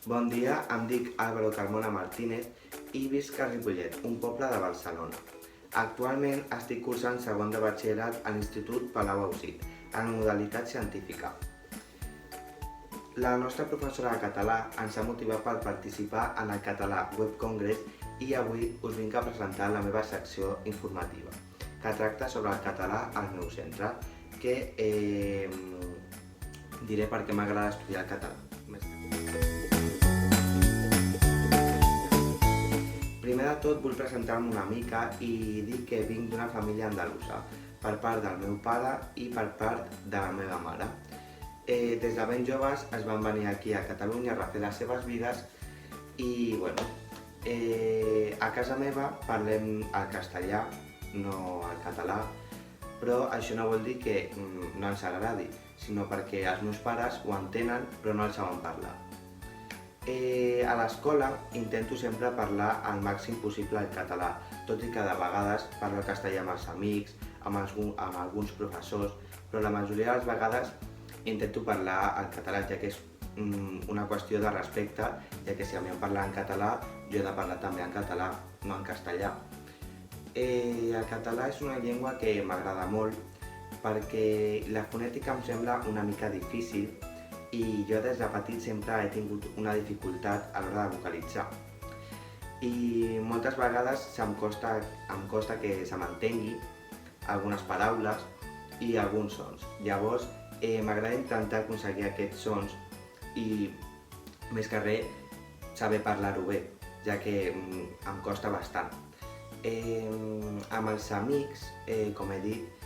Bon dia, em dic Álvaro Carmona Martínez i visc a Ripollet, un poble de Barcelona. Actualment estic cursant segon de batxillerat a l'Institut Palau Ausit, en modalitat científica. La nostra professora de català ens ha motivat per participar en el Català Web Congress i avui us vinc a presentar la meva secció informativa, que tracta sobre el català al meu centre, que diré per què m'agrada estudiar el català. Primer de tot vull presentar-me una mica i dir que vinc d'una família andalusa, per part del meu pare i per part de la meva mare. Des de ben joves es van venir aquí a Catalunya a refer les seves vides i a casa meva parlem el castellà, no el català, però això no vol dir que no ens agradi, sinó perquè els meus pares ho entenen però no el saben parlar. A l'escola intento sempre parlar el màxim possible el català, tot i que de vegades parlo el castellà amb els amics, amb alguns professors, però la majoria de les vegades intento parlar el català, ja que és una qüestió de respecte, ja que si a mi em parlen en català, jo he de parlar també en català, no en castellà. El català és una llengua que m'agrada molt perquè la fonètica em sembla una mica difícil i jo des de petit sempre he tingut una dificultat a l'hora de vocalitzar. I moltes vegades em costa que se m'entengui algunes paraules i alguns sons. Llavors m'agrada intentar aconseguir aquests sons i més que res saber parlar-ho bé, ja que em costa bastant. Amb els amics, com he dit,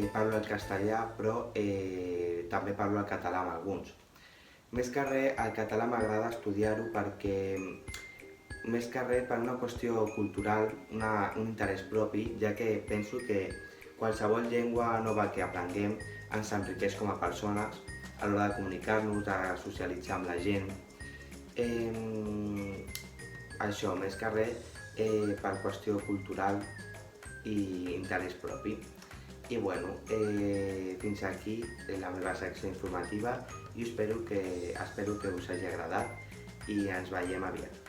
parlo el castellà però també parlo el català amb alguns. Més que res, el català m'agrada estudiar-ho perquè, més que res per una qüestió cultural, un interès propi, ja que penso que qualsevol llengua nova que aprenguem ens enriqueix com a persones a l'hora de comunicar-nos, de socialitzar amb la gent. Això, més que res, per qüestió cultural i interès propi. I bueno, fins aquí la meva secció informativa i espero que us hagi agradat i ens veiem aviat.